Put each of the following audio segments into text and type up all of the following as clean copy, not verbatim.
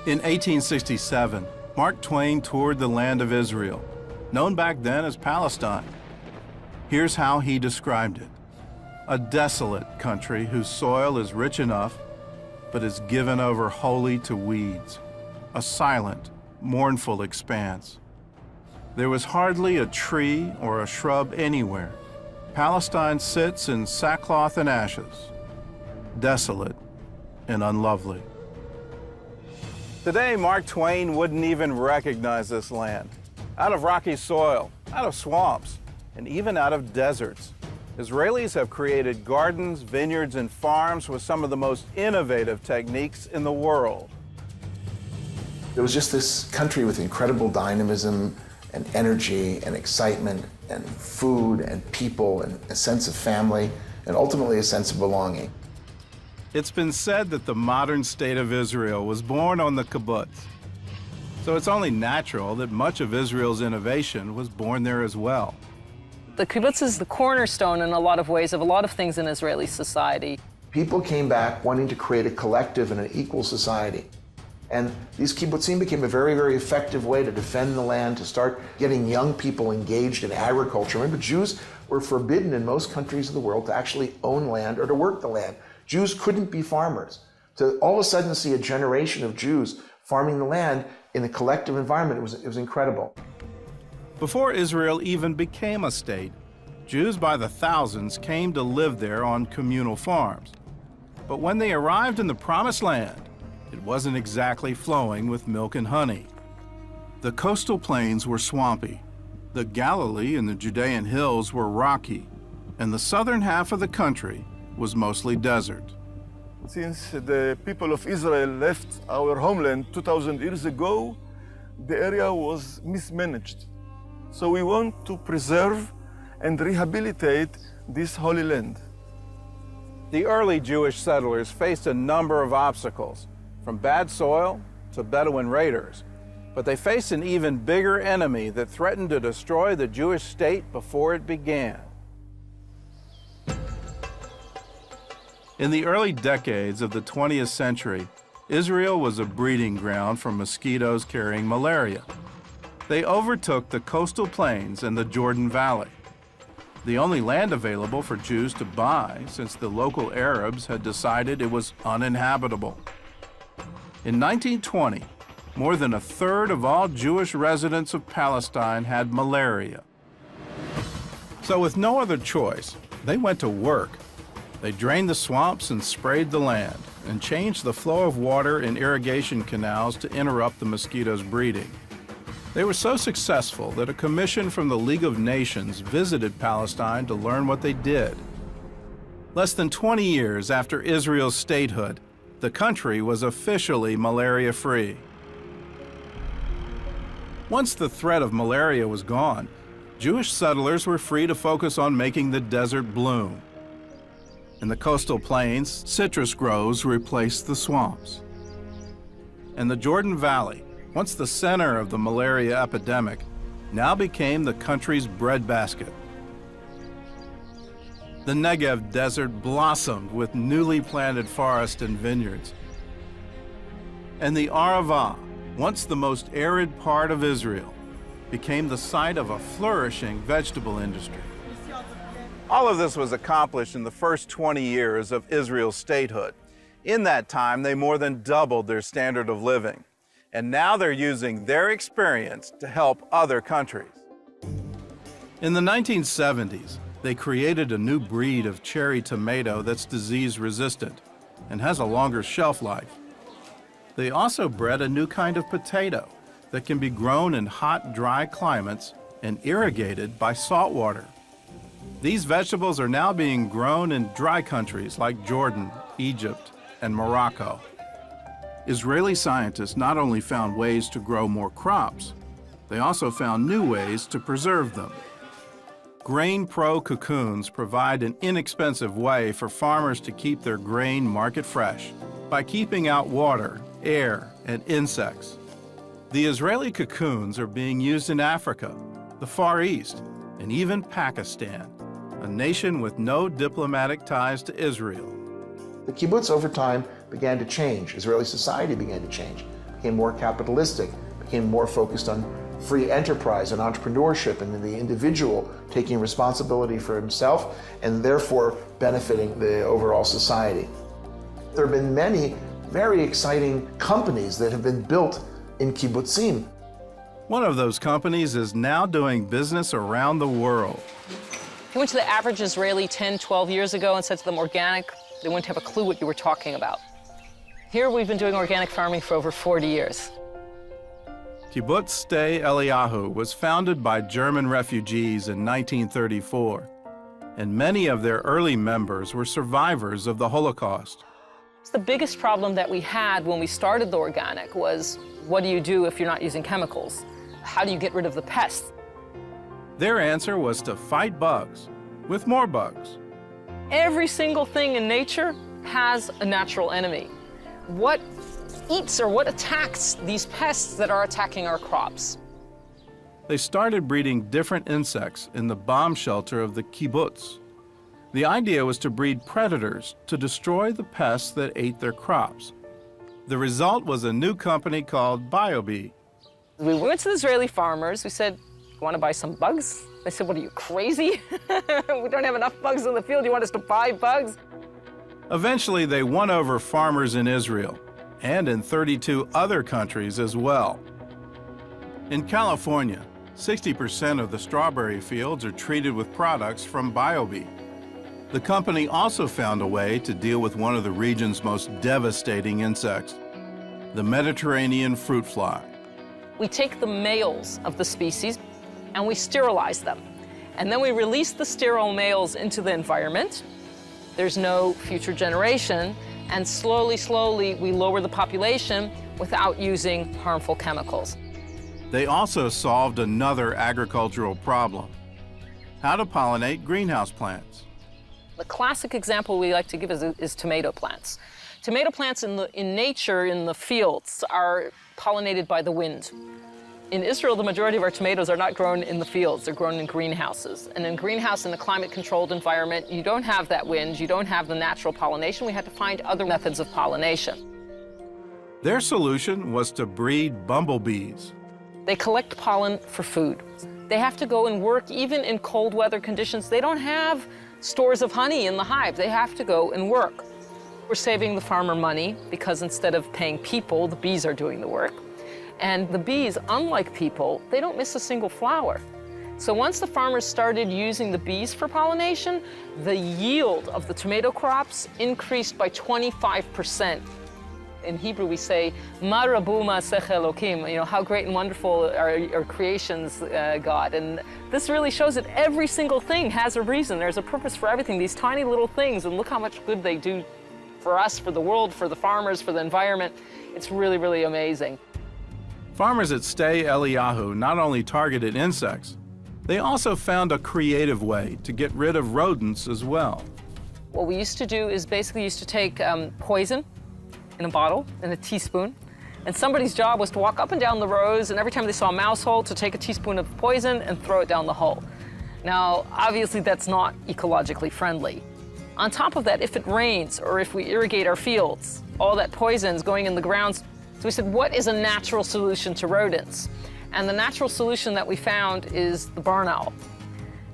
In 1867, Mark Twain toured the land of Israel, known back then as Palestine. Here's how he described it: a desolate country whose soil is rich enough, but is given over wholly to weeds, a silent, mournful expanse. There was hardly a tree or a shrub anywhere. Palestine sits in sackcloth and ashes, desolate and unlovely. Today, Mark Twain wouldn't even recognize this land. Out of rocky soil, out of swamps, and even out of deserts, Israelis have created gardens, vineyards, and farms with some of the most innovative techniques in the world. It was just this country with incredible dynamism and energy and excitement and food and people and a sense of family and ultimately a sense of belonging. It's been said that the modern state of Israel was born on the kibbutz. So it's only natural that much of Israel's innovation was born there as well. The kibbutz is the cornerstone in a lot of ways of a lot of things in Israeli society. People came back wanting to create a collective and an equal society. And these kibbutzim became a very, very effective way to defend the land, to start getting young people engaged in agriculture. Remember, Jews were forbidden in most countries of the world to actually own land or to work the land. Jews couldn't be farmers. To all of a sudden see a generation of Jews farming the land in a collective environment, it was incredible. Before Israel even became a state, Jews by the thousands came to live there on communal farms. But when they arrived in the Promised Land, it wasn't exactly flowing with milk and honey. The coastal plains were swampy, the Galilee and the Judean hills were rocky, and the southern half of the country was mostly desert. Since the people of Israel left our homeland 2,000 years ago, the area was mismanaged. So we want to preserve and rehabilitate this Holy Land. The early Jewish settlers faced a number of obstacles, from bad soil to Bedouin raiders, but they faced an even bigger enemy that threatened to destroy the Jewish state before it began. In the early decades of the 20th century, Israel was a breeding ground for mosquitoes carrying malaria. They overtook the coastal plains and the Jordan Valley, the only land available for Jews to buy since the local Arabs had decided it was uninhabitable. In 1920, more than a third of all Jewish residents of Palestine had malaria. So with no other choice, they went to work. They drained the swamps and sprayed the land and changed the flow of water in irrigation canals to interrupt the mosquitoes' breeding. They were so successful that a commission from the League of Nations visited Palestine to learn what they did. Less than 20 years after Israel's statehood, the country was officially malaria-free. Once the threat of malaria was gone, Jewish settlers were free to focus on making the desert bloom. In the coastal plains, citrus groves replaced the swamps. And the Jordan Valley, once the center of the malaria epidemic, now became the country's breadbasket. The Negev desert blossomed with newly planted forests and vineyards. And the Arava, once the most arid part of Israel, became the site of a flourishing vegetable industry. All of this was accomplished in the first 20 years of Israel's statehood. In that time, they more than doubled their standard of living. And now they're using their experience to help other countries. In the 1970s, they created a new breed of cherry tomato that's disease-resistant and has a longer shelf life. They also bred a new kind of potato that can be grown in hot, dry climates and irrigated by salt water. These vegetables are now being grown in dry countries like Jordan, Egypt, and Morocco. Israeli scientists not only found ways to grow more crops, they also found new ways to preserve them. Grain Pro cocoons provide an inexpensive way for farmers to keep their grain market fresh by keeping out water, air, and insects. The Israeli cocoons are being used in Africa, the Far East, and even Pakistan, a nation with no diplomatic ties to Israel. The kibbutz over time began to change. Israeli society began to change. became more capitalistic, became more focused on free enterprise and entrepreneurship and the individual taking responsibility for himself and therefore benefiting the overall society. There have been many very exciting companies that have been built in kibbutzim. One of those companies is now doing business around the world. If you went to the average Israeli 10, 12 years ago and said to them organic, they wouldn't have a clue what you were talking about. Here we've been doing organic farming for over 40 years. Kibbutz Sde Eliyahu was founded by German refugees in 1934, and many of their early members were survivors of the Holocaust. The biggest problem that we had when we started the organic was, what do you do if you're not using chemicals? How do you get rid of the pests? Their answer was to fight bugs with more bugs. Every single thing in nature has a natural enemy. What eats or what attacks these pests that are attacking our crops? They started breeding different insects in the bomb shelter of the kibbutz. The idea was to breed predators to destroy the pests that ate their crops. The result was a new company called BioBee. We went to the Israeli farmers. We said, "You want to buy some bugs?" They said, "What are you, crazy? We don't have enough bugs in the field. You want us to buy bugs?" Eventually, they won over farmers in Israel and in 32 other countries as well. In California, 60% of the strawberry fields are treated with products from BioBee. The company also found a way to deal with one of the region's most devastating insects, the Mediterranean fruit fly. We take the males of the species and we sterilize them. And then we release the sterile males into the environment. There's no future generation. And slowly, slowly, we lower the population without using harmful chemicals. They also solved another agricultural problem: how to pollinate greenhouse plants. The classic example we like to give is tomato plants. Tomato plants in nature, in the fields, are pollinated by the wind. In Israel, the majority of our tomatoes are not grown in the fields, they're grown in greenhouses. And in greenhouse, in a climate-controlled environment, you don't have that wind, you don't have the natural pollination. We had to find other methods of pollination. Their solution was to breed bumblebees. They collect pollen for food. They have to go and work even in cold weather conditions. They don't have stores of honey in the hive. They have to go and work. We're saving the farmer money because instead of paying people, the bees are doing the work. And the bees, unlike people, they don't miss a single flower. So once the farmers started using the bees for pollination, the yield of the tomato crops increased by 25%. In Hebrew, we say, "Ma rabu ma'aseh Elokim," how great and wonderful are creations, God. And this really shows that every single thing has a reason. There's a purpose for everything, these tiny little things, and look how much good they do for us, for the world, for the farmers, for the environment. It's really, really amazing. Farmers at Sde Eliyahu not only targeted insects, they also found a creative way to get rid of rodents as well. What we used to do is basically used to take poison in a bottle, in a teaspoon, and somebody's job was to walk up and down the rows, and every time they saw a mouse hole, to take a teaspoon of poison and throw it down the hole. Now, obviously that's not ecologically friendly. On top of that, if it rains or if we irrigate our fields, all that poison's going in the ground. So we said, what is a natural solution to rodents? And the natural solution that we found is the barn owl.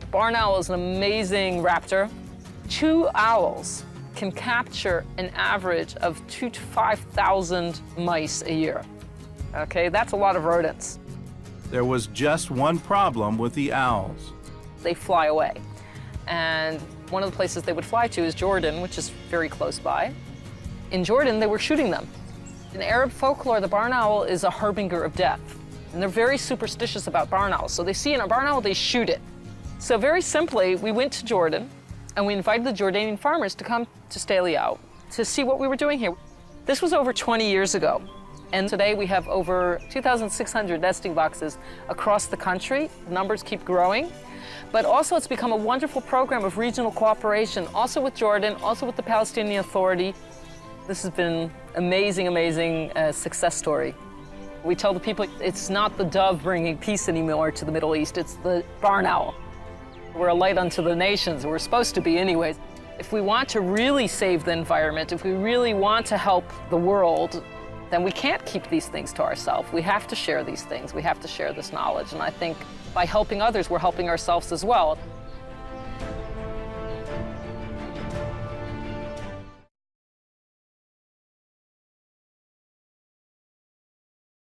The barn owl is an amazing raptor. 2 owls can capture an average of 2,000 to 5,000 mice a year. Okay, that's a lot of rodents. There was just one problem with the owls. They fly away. And one of the places they would fly to is Jordan, which is very close by. In Jordan, they were shooting them. In Arab folklore, the barn owl is a harbinger of death. And they're very superstitious about barn owls. So they see a barn owl, they shoot it. So very simply, we went to Jordan and we invited the Jordanian farmers to come to Sde Eliyahu to see what we were doing here. This was over 20 years ago. And today we have over 2,600 nesting boxes across the country. The numbers keep growing. But also it's become a wonderful program of regional cooperation, also with Jordan, also with the Palestinian Authority. This has been amazing, amazing success story. We tell the people it's not the dove bringing peace anymore to the Middle East, it's the barn owl. We're a light unto the nations, we're supposed to be anyways. If we want to really save the environment, if we really want to help the world, then we can't keep these things to ourselves. We have to share these things. We have to share this knowledge. And I think by helping others, we're helping ourselves as well.